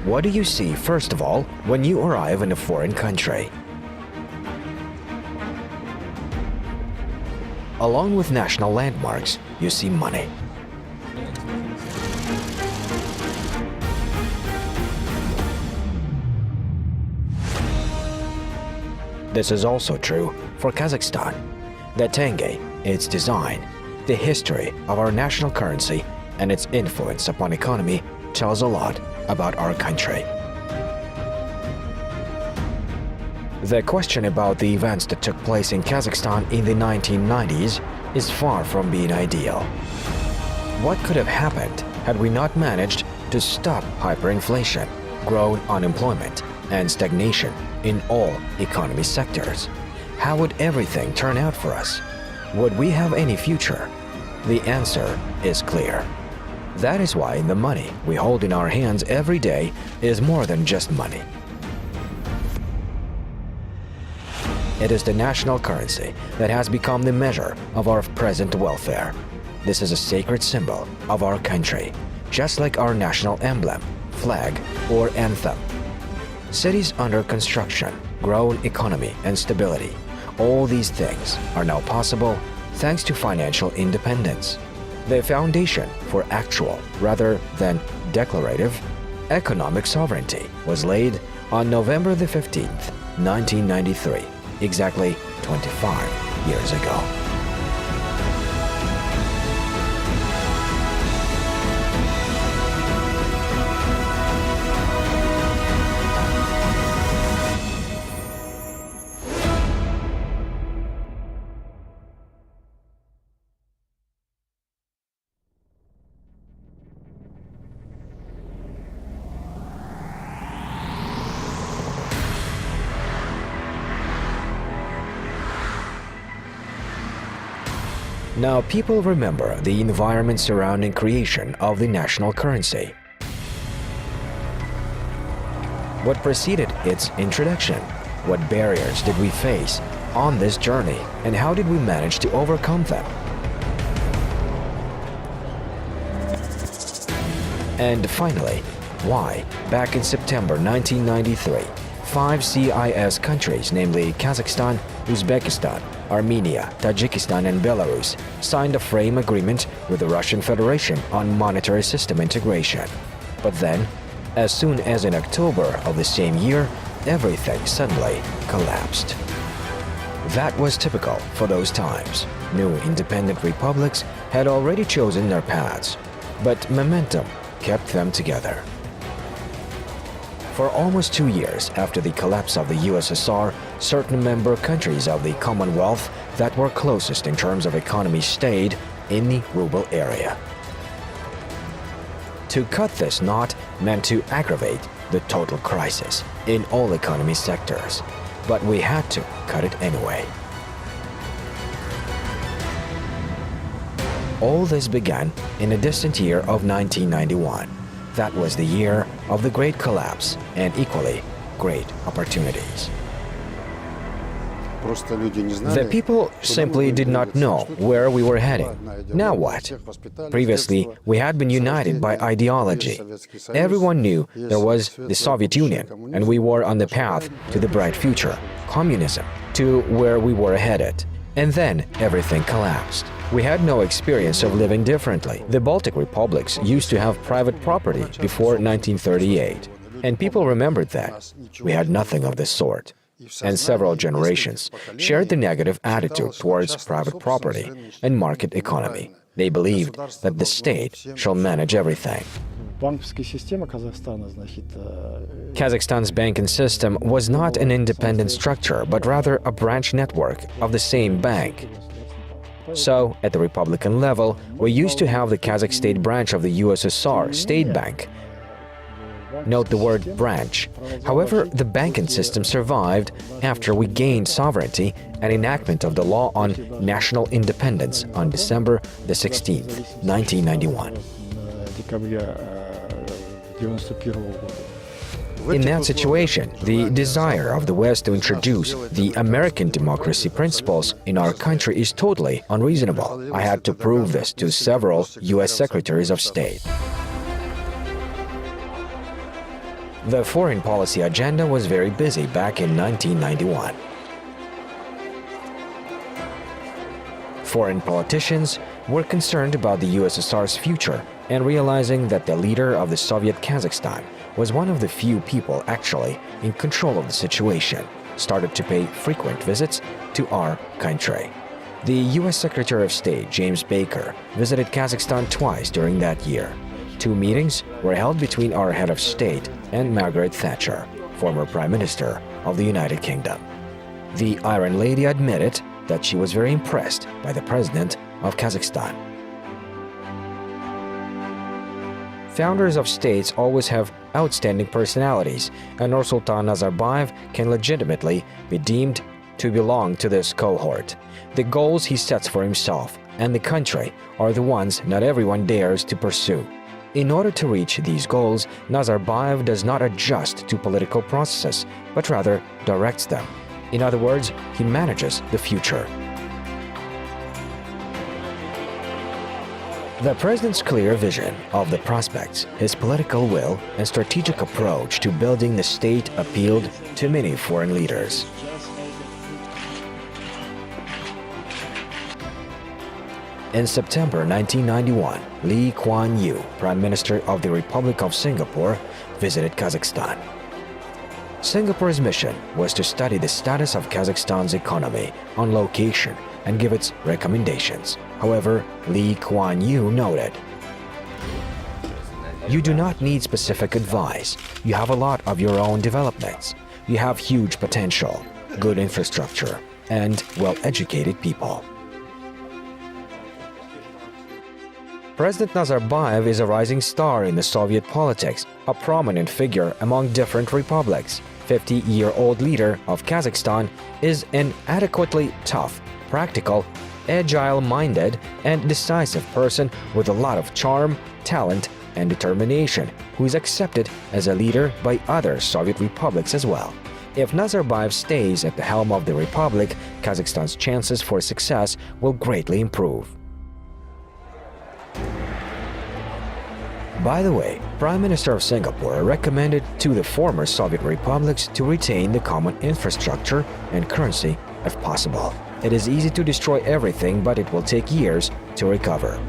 What do you see, first of all, when you arrive in a foreign country? Along with national landmarks, you see money. This is also true for Kazakhstan. The Tenge, its design, the history of our national currency, and its influence upon economy tells a lot about our country. The question about the events that took place in Kazakhstan in the 1990s is far from being ideal. What could have happened had we not managed to stop hyperinflation, growing unemployment, and stagnation in all economy sectors? How would everything turn out for us? Would we have any future? The answer is clear. That is why the money we hold in our hands every day is more than just money. It is the national currency that has become the measure of our present welfare. This is a sacred symbol of our country, just like our national emblem, flag, or anthem. Cities under construction, growing economy and stability, all these things are now possible thanks to financial independence. The foundation for actual, rather than declarative, economic sovereignty was laid on November the 15th, 1993, exactly 25 years ago. Now people remember the environment surrounding creation of the national currency. What preceded its introduction? What barriers did we face on this journey, and how did we manage to overcome them? And finally, why, back in September 1993, 5 CIS countries, namely Kazakhstan, Uzbekistan, Armenia, Tajikistan, and Belarus, signed a frame agreement with the Russian Federation on monetary system integration. But then, as soon as in October of the same year, everything suddenly collapsed. That was typical for those times. New independent republics had already chosen their paths, but momentum kept them together. For almost 2 years after the collapse of the USSR, certain member countries of the Commonwealth that were closest in terms of economy stayed in the ruble area. To cut this knot meant to aggravate the total crisis in all economy sectors, but we had to cut it anyway. All this began in a distant year of 1991. That was the year of the great collapse and equally great opportunities. The people simply did not know where we were heading. Now what? Previously, we had been united by ideology. Everyone knew there was the Soviet Union, and we were on the path to the bright future, communism, to where we were headed. And then everything collapsed. We had no experience of living differently. The Baltic republics used to have private property before 1938, and people remembered that. We had nothing of this sort. And several generations shared the negative attitude towards private property and market economy. They believed that the state shall manage everything. Kazakhstan's banking system was not an independent structure, but rather a branch network of the same bank. So, at the Republican level, we used to have the Kazakh state branch of the USSR, State Bank. Note the word branch. However, the banking system survived after we gained sovereignty and enactment of the law on national independence on December the 16th, 1991. In that situation, the desire of the West to introduce the American democracy principles in our country is totally unreasonable. I had to prove this to several U.S. Secretaries of State. The foreign policy agenda was very busy back in 1991. Foreign politicians were concerned about the USSR's future and realizing that the leader of the Soviet Kazakhstan was one of the few people actually in control of the situation, started to pay frequent visits to our country. The U.S. Secretary of State, James Baker, visited Kazakhstan twice during that year. 2 meetings were held between our head of state and Margaret Thatcher, former Prime Minister of the United Kingdom. The Iron Lady admitted that she was very impressed by the President of Kazakhstan. Founders of states always have outstanding personalities, and Nursultan Nazarbayev can legitimately be deemed to belong to this cohort. The goals he sets for himself and the country are the ones not everyone dares to pursue. In order to reach these goals, Nazarbayev does not adjust to political processes, but rather directs them. In other words, he manages the future. The president's clear vision of the prospects, his political will, and strategic approach to building the state appealed to many foreign leaders. In September 1991, Lee Kuan Yew, Prime Minister of the Republic of Singapore, visited Kazakhstan. Singapore's mission was to study the status of Kazakhstan's economy on location and give its recommendations. However, Lee Kuan Yew noted, "You do not need specific advice. You have a lot of your own developments. You have huge potential, good infrastructure, and well-educated people." President Nazarbayev is a rising star in the Soviet politics, a prominent figure among different republics. 50-year-old leader of Kazakhstan is an adequately tough, practical, agile-minded, and decisive person with a lot of charm, talent, and determination, who is accepted as a leader by other Soviet republics as well. If Nazarbayev stays at the helm of the republic, Kazakhstan's chances for success will greatly improve. By the way, Prime Minister of Singapore recommended to the former Soviet republics to retain the common infrastructure and currency if possible. It is easy to destroy everything, but it will take years to recover.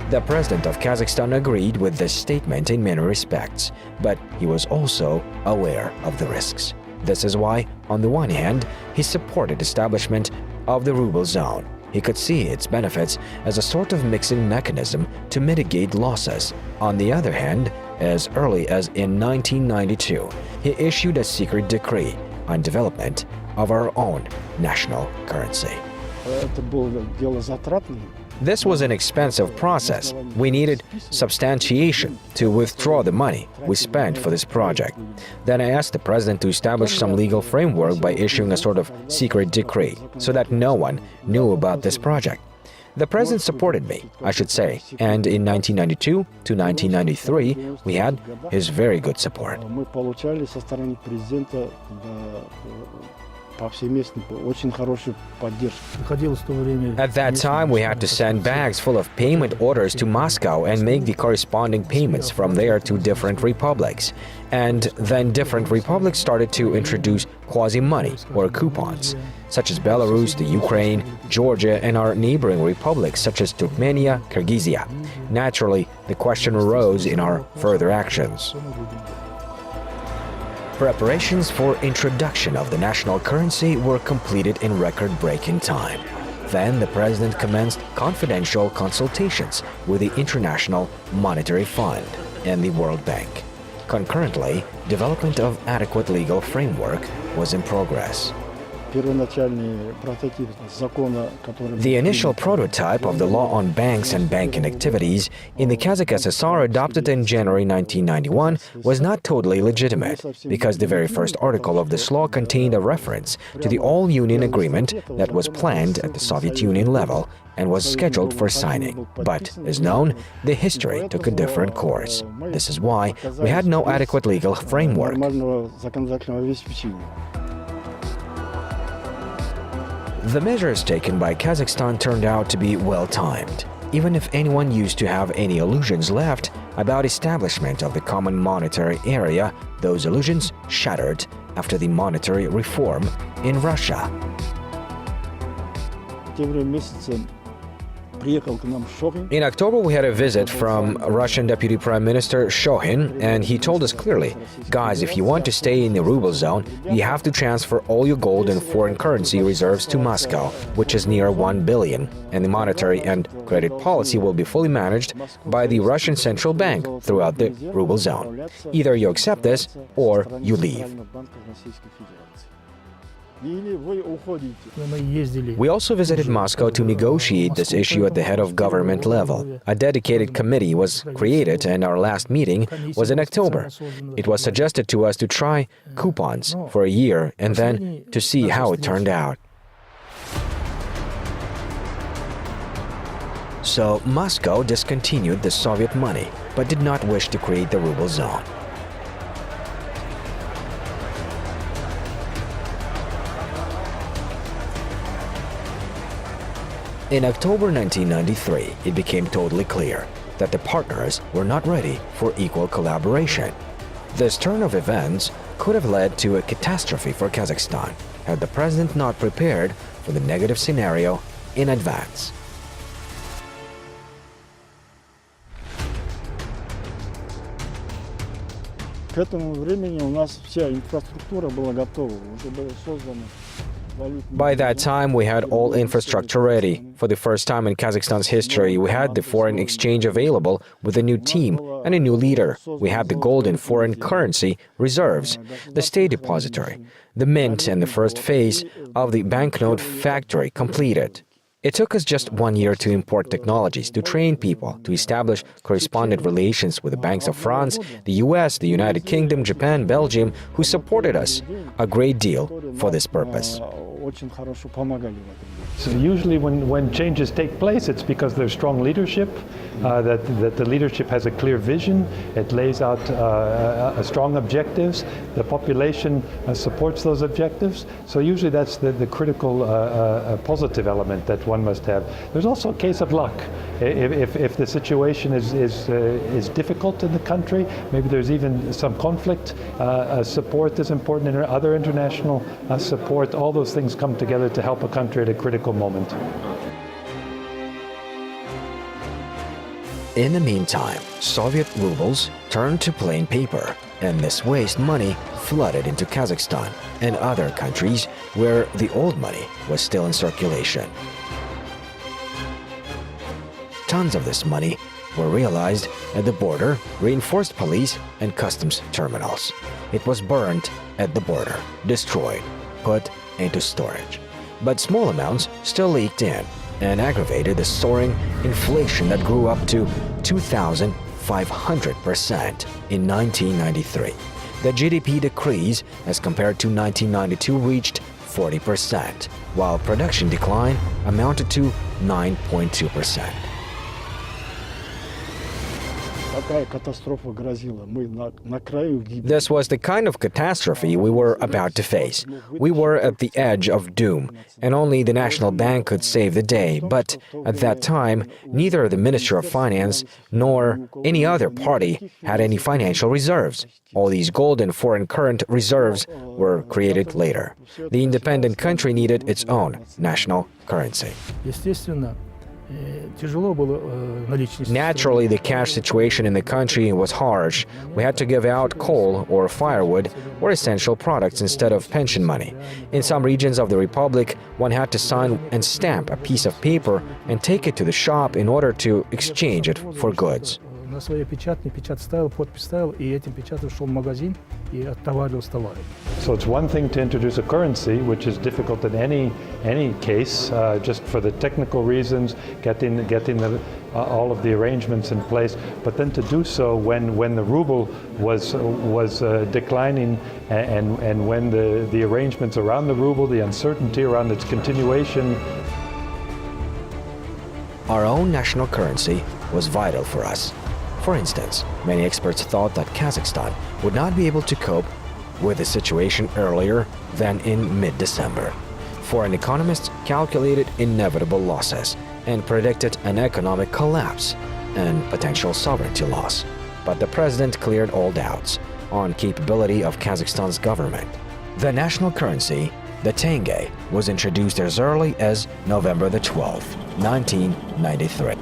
The president of Kazakhstan agreed with this statement in many respects, but he was also aware of the risks. This is why, on the one hand, he supported establishment of the ruble zone. He could see its benefits as a sort of mixing mechanism to mitigate losses. On the other hand, as early as in 1992, he issued a secret decree on development of our own national currency. This was an expensive process. We needed substantiation to withdraw the money we spent for this project. Then I asked the president to establish some legal framework by issuing a sort of secret decree so that no one knew about this project. The president supported me, I should say, and in 1992 to 1993 we had his very good support. At that time, we had to send bags full of payment orders to Moscow and make the corresponding payments from there to different republics. And then different republics started to introduce quasi-money or coupons, such as Belarus, the Ukraine, Georgia, and our neighboring republics such as Turkmenia, Kyrgyzia. Naturally, the question arose in our further actions. Preparations for introduction of the national currency were completed in record-breaking time. Then the president commenced confidential consultations with the International Monetary Fund and the World Bank. Concurrently, development of adequate legal framework was in progress. The initial prototype of the law on banks and banking activities in the Kazakh SSR, adopted in January 1991, was not totally legitimate, because the very first article of this law contained a reference to the All-Union Agreement that was planned at the Soviet Union level and was scheduled for signing. But, as known, the history took a different course. This is why we had no adequate legal framework. The measures taken by Kazakhstan turned out to be well-timed. Even if anyone used to have any illusions left, about establishment of the common monetary area, those illusions shattered after the monetary reform in Russia. In October, we had a visit from Russian Deputy Prime Minister Shohin, and he told us clearly, guys, if you want to stay in the ruble zone, you have to transfer all your gold and foreign currency reserves to Moscow, which is near 1 billion, and the monetary and credit policy will be fully managed by the Russian Central Bank throughout the ruble zone. Either you accept this, or you leave. We also visited Moscow to negotiate this issue at the head of government level. A dedicated committee was created, and our last meeting was in October. It was suggested to us to try coupons for a year and then to see how it turned out. So Moscow discontinued the Soviet money, but did not wish to create the ruble zone. In October 1993, it became totally clear that the partners were not ready for equal collaboration. This turn of events could have led to a catastrophe for Kazakhstan had the president not prepared for the negative scenario in advance. К этому времени у нас вся инфраструктура была готова, уже было создано. By that time, we had all infrastructure ready. For the first time in Kazakhstan's history, we had the foreign exchange available with a new team and a new leader. We had the gold and foreign currency reserves, the state depository, the mint, and the first phase of the banknote factory completed. It took us just 1 year to import technologies, to train people, to establish correspondent relations with the banks of France, the US, the United Kingdom, Japan, Belgium, who supported us a great deal for this purpose. So usually when changes take place, it's because there's strong leadership, that the leadership has a clear vision, it lays out strong objectives, the population supports those objectives. So usually that's the critical positive element that one must have. There's also a case of luck. If the situation is difficult in the country, maybe there's even some conflict, support is important, and other international support, all those things come together to help a country at a critical moment. In the meantime, Soviet rubles turned to plain paper, and this waste money flooded into Kazakhstan and other countries where the old money was still in circulation. Tons of this money were realized at the border, reinforced police and customs terminals. It was burned at the border, destroyed, put into storage. But small amounts still leaked in and aggravated the soaring inflation that grew up to 2,500% in 1993. The GDP decrease as compared to 1992 reached 40%, while production decline amounted to 9.2%. This was the kind of catastrophe we were about to face. We were at the edge of doom, and only the National Bank could save the day. But at that time, neither the Minister of Finance nor any other party had any financial reserves. All these gold and foreign current reserves were created later. The independent country needed its own national currency. Naturally, the cash situation in the country was harsh. We had to give out coal or firewood or essential products instead of pension money. In some regions of the Republic, one had to sign and stamp a piece of paper and take it to the shop in order to exchange it for goods. На своей печатной печать ставил, подпись ставил, и этим печатью шел в магазин и оттоваривал с товаром. So it's one thing to introduce a currency, which is difficult in any case, just for the technical reasons, getting all of the arrangements in place. But then to do so when the ruble was declining, and when the arrangements around the ruble, the uncertainty around its continuation. Our own national currency was vital for us. For instance, many experts thought that Kazakhstan would not be able to cope with the situation earlier than in mid-December. Foreign economists calculated inevitable losses and predicted an economic collapse and potential sovereignty loss. but the president cleared all doubts on capability of Kazakhstan's government. The national currency, the Tenge, was introduced as early as November the 12th, 1993.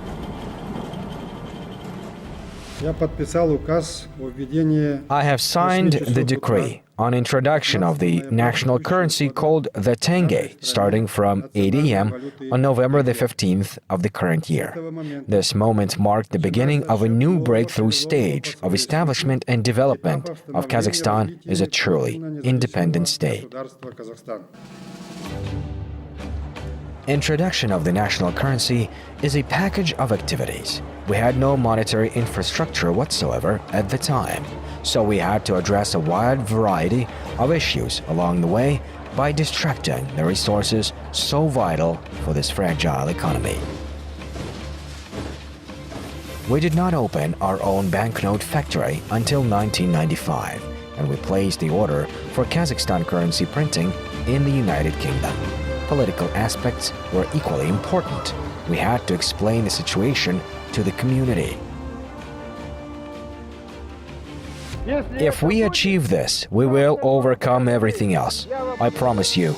I have signed the decree on introduction of the national currency called the Tenge, starting from 8 a.m. on November the 15th of the current year. This moment marked the beginning of a new breakthrough stage of establishment and development of Kazakhstan as a truly independent state. Introduction of the national currency is a package of activities. We had no monetary infrastructure whatsoever at the time, so we had to address a wide variety of issues along the way by distracting the resources so vital for this fragile economy. We did not open our own banknote factory until 1995, and we placed the order for Kazakhstan currency printing in the United Kingdom. Political aspects were equally important. We had to explain the situation to the community. If we achieve this, we will overcome everything else. I promise you.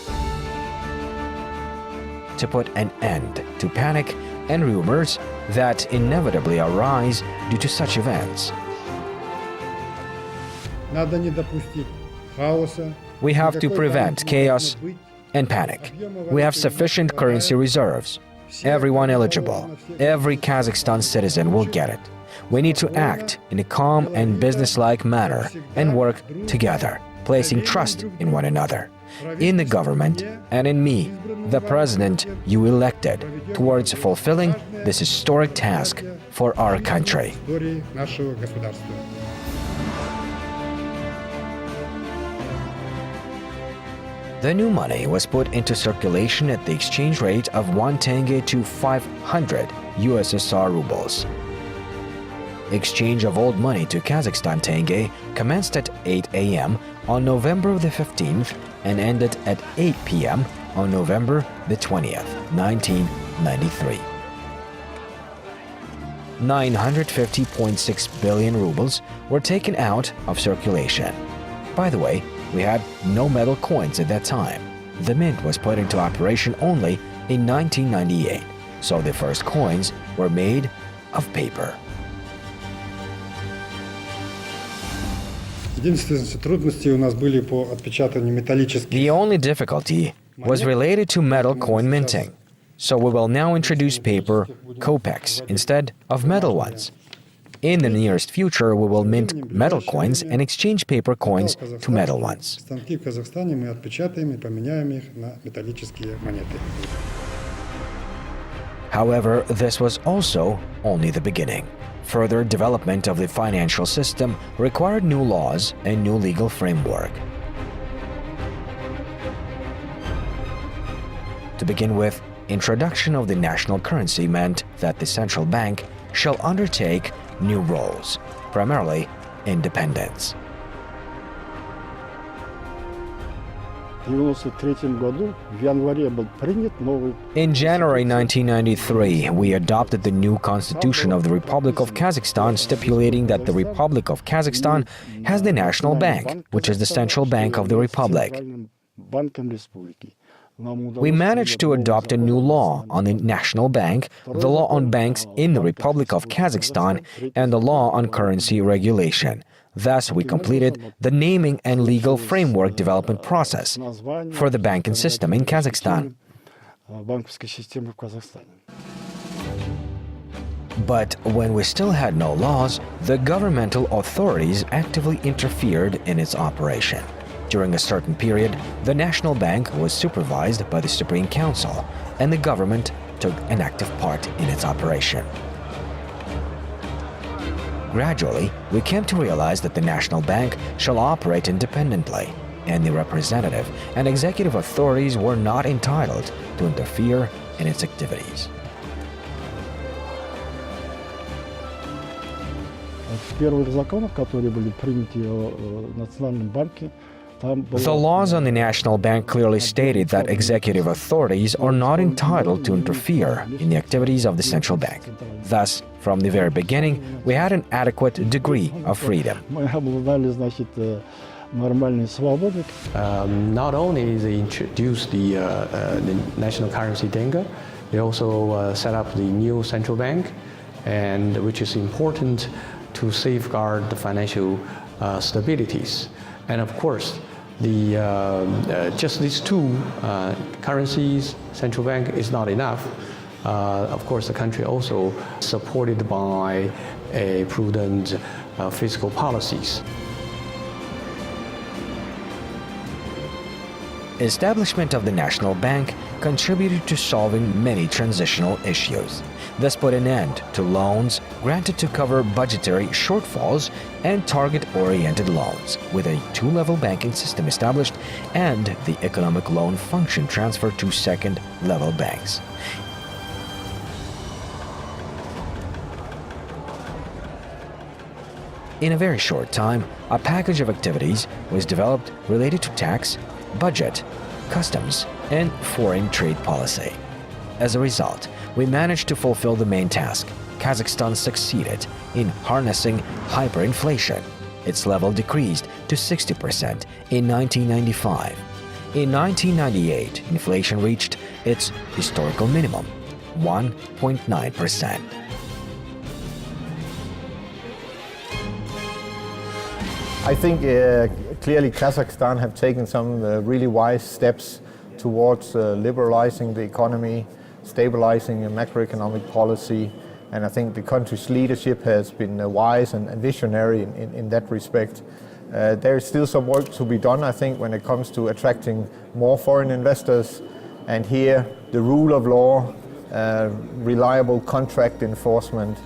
To put an end to panic and rumors that inevitably arise due to such events. We have to prevent chaos and panic. We have sufficient currency reserves. Everyone eligible, every Kazakhstan citizen will get it. We need to act in a calm and businesslike manner and work together, placing trust in one another, in the government and in me, the president you elected, towards fulfilling this historic task for our country. The new money was put into circulation at the exchange rate of 1 Tenge to 500 USSR rubles. Exchange of old money to Kazakhstan Tenge commenced at 8 a.m. on November the 15th and ended at 8 p.m. on November the 20th, 1993. 950.6 billion rubles were taken out of circulation. By the way, we had no metal coins at that time. The mint was put into operation only in 1998, so the first coins were made of paper. The only difficulty was related to metal coin minting, so we will now introduce paper kopecks instead of metal ones. In the nearest future, we will mint metal coins and exchange paper coins to metal ones. However, this was also only the beginning. Further development of the financial system required new laws and new legal framework. To begin with, introduction of the national currency meant that the central bank shall undertake new roles, primarily independence. In January 1993, we adopted the new constitution of the Republic of Kazakhstan, stipulating that the Republic of Kazakhstan has the national bank, which is the central bank of the Republic. We managed to adopt a new law on the national bank, the law on banks in the Republic of Kazakhstan, and the law on currency regulation. Thus, we completed the naming and legal framework development process for the banking system in Kazakhstan. But when we still had no laws, the governmental authorities actively interfered in its operation. During a certain period, the National Bank was supervised by the Supreme Council, and the government took an active part in its operation. Gradually, we came to realize that the National Bank shall operate independently, and the representative and executive authorities were not entitled to interfere in its activities. В первых законах, которые были приняты в Национальном банке, The laws on the National Bank clearly stated that executive authorities are not entitled to interfere in the activities of the central bank. Thus, from the very beginning, we had an adequate degree of freedom. Мы обладали, значит, нормальной свободой. Not only they introduced the national currency Tenge, they also set up the new central bank, and which is important to safeguard the financial stabilities. And of course, just these two currencies, central bank is not enough. Of course, the country also supported by a prudent fiscal policies. Establishment of the National Bank contributed to solving many transitional issues. This put an end to loans granted to cover budgetary shortfalls and target-oriented loans, with a two-level banking system established and the economic loan function transferred to second-level banks. In a very short time, a package of activities was developed related to tax, budget, customs, and foreign trade policy. As a result, we managed to fulfill the main task. Kazakhstan succeeded in harnessing hyperinflation. Its level decreased to 60% in 1995. In 1998, inflation reached its historical minimum, 1.9%. I think clearly Kazakhstan have taken some really wise steps towards liberalizing the economy, stabilizing a macroeconomic policy, and I think the country's leadership has been wise and visionary in that respect. There is still some work to be done, I think, when it comes to attracting more foreign investors, and here the rule of law, reliable contract enforcement.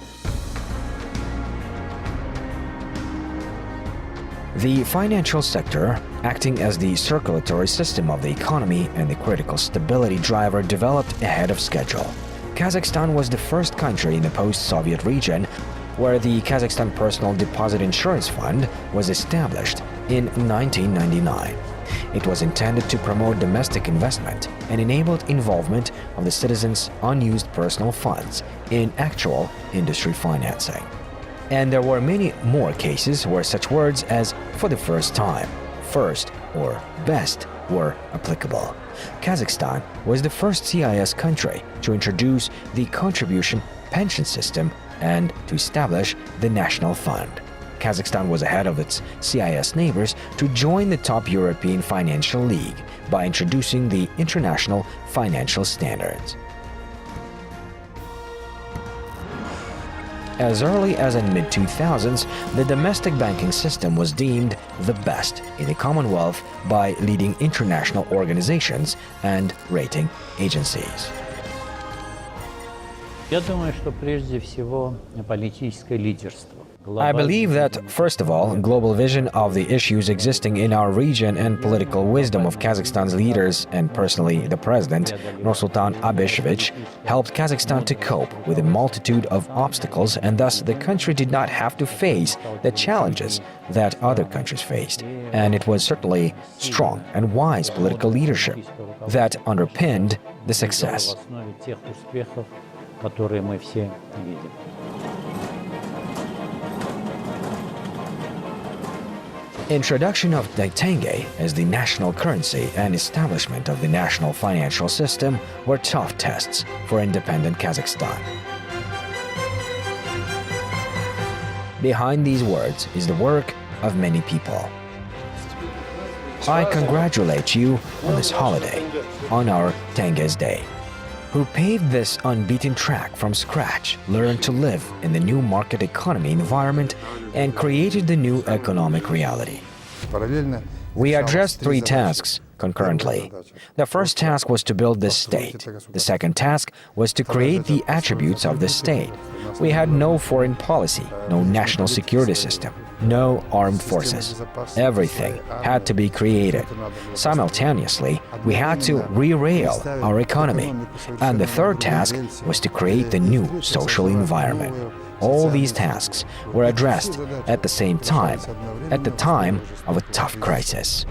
The financial sector, acting as the circulatory system of the economy and the critical stability driver, developed ahead of schedule. Kazakhstan was the first country in the post-Soviet region where the Kazakhstan Personal Deposit Insurance Fund was established in 1999. It was intended to promote domestic investment and enabled involvement of the citizens' unused personal funds in actual industry financing. And there were many more cases where such words as "for the first time," "first," or "best" were applicable. Kazakhstan was the first CIS country to introduce the contribution pension system and to establish the National Fund. Kazakhstan was ahead of its CIS neighbors to join the top European Financial League by introducing the International Financial Standards. As early as in mid-2000s, the domestic banking system was deemed the best in the Commonwealth by leading international organizations and rating agencies. Я думаю, что прежде всего политическое лидерство. I believe that, first of all, global vision of the issues existing in our region and political wisdom of Kazakhstan's leaders, and personally the president, Nursultan Abishevich, helped Kazakhstan to cope with a multitude of obstacles, and thus the country did not have to face the challenges that other countries faced. And it was certainly strong and wise political leadership that underpinned the success. Которые мы все видим. Introduction of the Tenge as the national currency and establishment of the national financial system were tough tests for independent Kazakhstan. Behind these words is the work of many people. I congratulate you on this holiday, on our Tenge's Day, who paved this unbeaten track from scratch, learned to live in the new market economy environment, and created the new economic reality. We addressed three tasks concurrently. The first task was to build this state. The second task was to create the attributes of this state. We had no foreign policy, no national security system, no armed forces. Everything had to be created. Simultaneously, we had to re-rail our economy. And the third task was to create the new social environment. All these tasks were addressed at the same time, at the time of a tough crisis.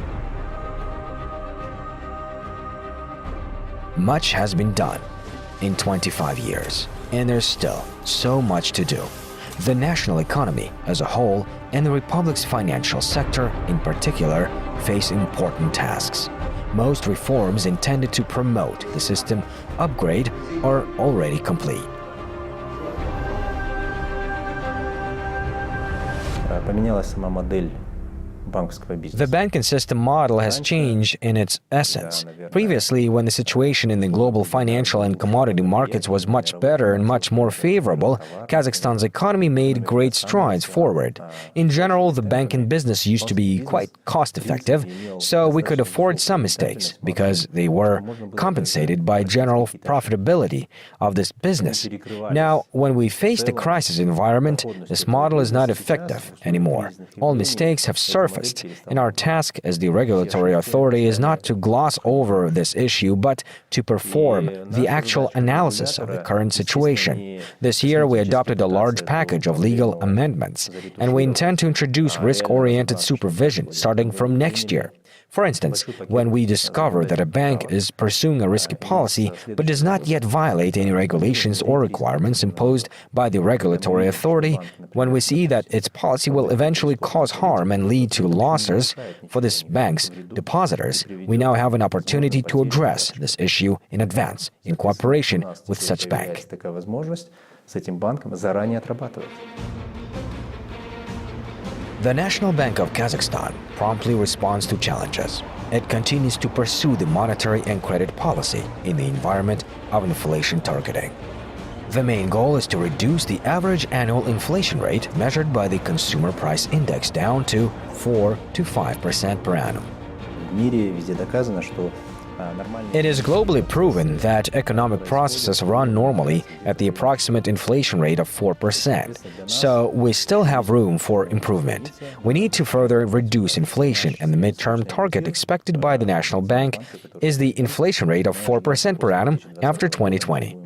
Much has been done in 25 years, and there's still so much to do. The national economy as a whole and the Republic's financial sector in particular face important tasks. Most reforms intended to promote the system upgrade are already complete. Поменялась сама модель банковского бизнеса. The banking system model has changed in its essence. Previously, when the situation in the global financial and commodity markets was much better and much more favorable, Kazakhstan's economy made great strides forward. In general, the banking business used to be quite cost-effective, so we could afford some mistakes because they were compensated by general profitability of this business. Now, when we face the crisis environment, this model is not effective anymore. All mistakes have surfaced, and our task as the regulatory authority is not to gloss over this issue, but to perform the actual analysis of the current situation. This year, we adopted a large package of legal amendments, and we intend to introduce risk-oriented supervision starting from next year. For instance, when we discover that a bank is pursuing a risky policy but does not yet violate any regulations or requirements imposed by the regulatory authority, when we see that its policy will eventually cause harm and lead to losses for this bank's depositors, we now have an opportunity to address this issue in advance, in cooperation with such bank. The National Bank of Kazakhstan promptly responds to challenges. It continues to pursue the monetary and credit policy in the environment of inflation targeting. The main goal is to reduce the average annual inflation rate measured by the Consumer Price Index down to 4 to 5% per annum. It is globally proven that economic processes run normally at the approximate inflation rate of 4%, so we still have room for improvement. We need to further reduce inflation, and the midterm target expected by the National Bank is the inflation rate of 4% per annum after 2020.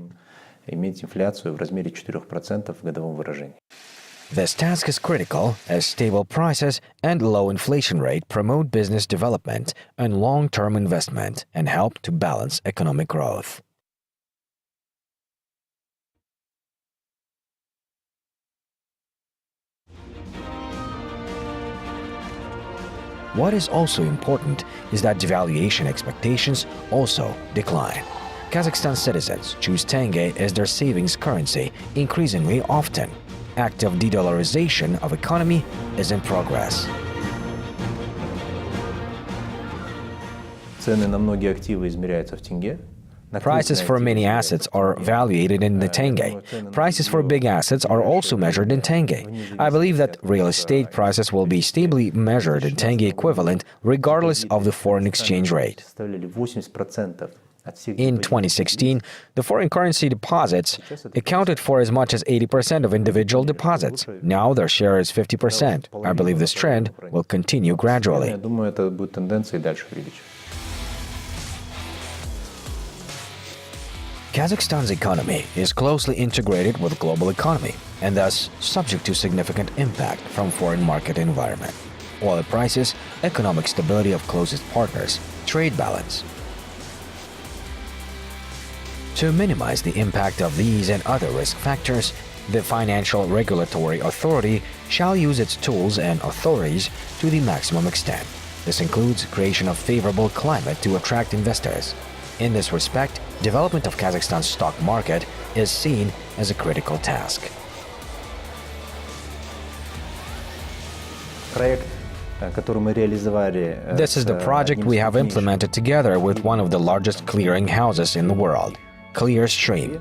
This task is critical as stable prices and low inflation rate promote business development and long-term investment and help to balance economic growth. What is also important is that devaluation expectations also decline. Kazakhstan citizens choose Tenge as their savings currency increasingly often. Active de-dollarization of economy is in progress. Prices for many assets are valuated in the Tenge. Prices for big assets are also measured in Tenge. I believe that real estate prices will be stably measured in Tenge equivalent regardless of the foreign exchange rate. In 2016, the foreign currency deposits accounted for as much as 80% of individual deposits. Now their share is 50%. I believe this trend will continue gradually. Kazakhstan's economy is closely integrated with the global economy and thus subject to significant impact from foreign market environment. Oil prices, economic stability of closest partners, trade balance. To minimize the impact of these and other risk factors, the Financial Regulatory Authority shall use its tools and authorities to the maximum extent. This includes creation of favorable climate to attract investors. In this respect, development of Kazakhstan's stock market is seen as a critical task. This is the project we have implemented together with one of the largest clearing houses in the world, Clearstream.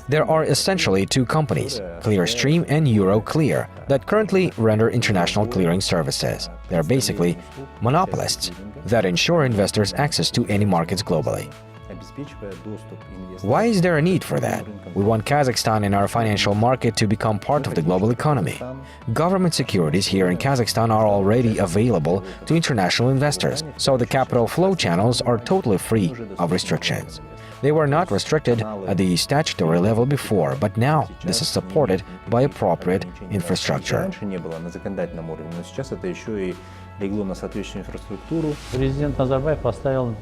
There are essentially two companies, Clearstream and Euroclear, that currently render international clearing services. They are basically monopolists that ensure investors access to any markets globally. Why is there a need for that? We want Kazakhstan and our financial market to become part of the global economy. Government securities here in Kazakhstan are already available to international investors, so the capital flow channels are totally free of restrictions. They were not restricted at the statutory level before, but now this is supported by appropriate infrastructure. Президент Назарбаев поставил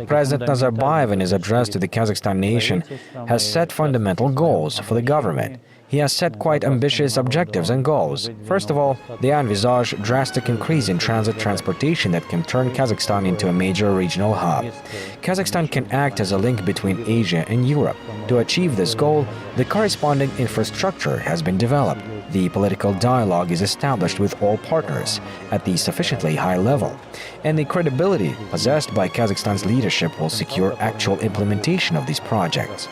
President Nazarbayev, in his address to the Kazakhstan nation, has set fundamental goals for the government. He has set quite ambitious objectives and goals. First of all, they envisage drastic increase in transit transportation that can turn Kazakhstan into a major regional hub. Kazakhstan can act as a link between Asia and Europe. To achieve this goal, the corresponding infrastructure has been developed. The political dialogue is established with all partners at the sufficiently high level, and the credibility possessed by Kazakhstan's leadership will secure actual implementation of these projects.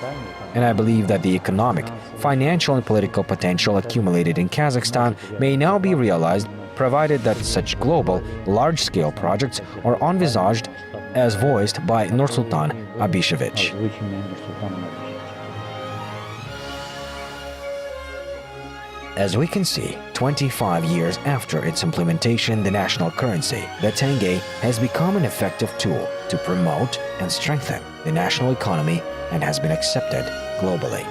And I believe that the economic, financial and political potential accumulated in Kazakhstan may now be realized, provided that such global, large-scale projects are envisaged as voiced by Nursultan Abishevich. As we can see, 25 years after its implementation, the national currency, the Tenge, has become an effective tool to promote and strengthen the national economy and has been accepted globally.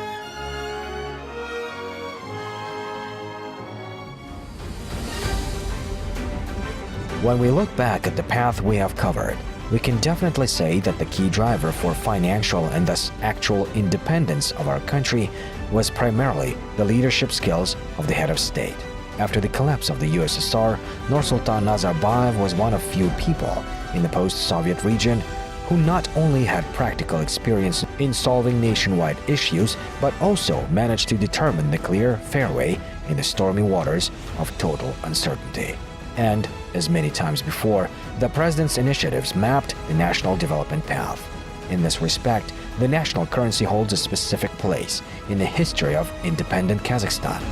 When we look back at the path we have covered, we can definitely say that the key driver for financial and thus actual independence of our country was primarily the leadership skills of the head of state. After the collapse of the USSR, Nursultan Nazarbayev was one of few people in the post-Soviet region who not only had practical experience in solving nationwide issues, but also managed to determine the clear fairway in the stormy waters of total uncertainty. And, as many times before, the president's initiatives mapped the national development path. In this respect, the national currency holds a specific place in the history of independent Kazakhstan.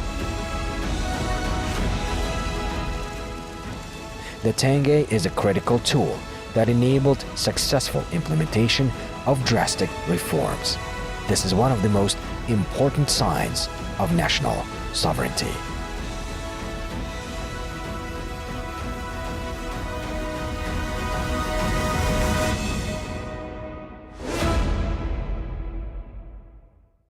The Tenge is a critical tool that enabled successful implementation of drastic reforms. This is one of the most important signs of national sovereignty.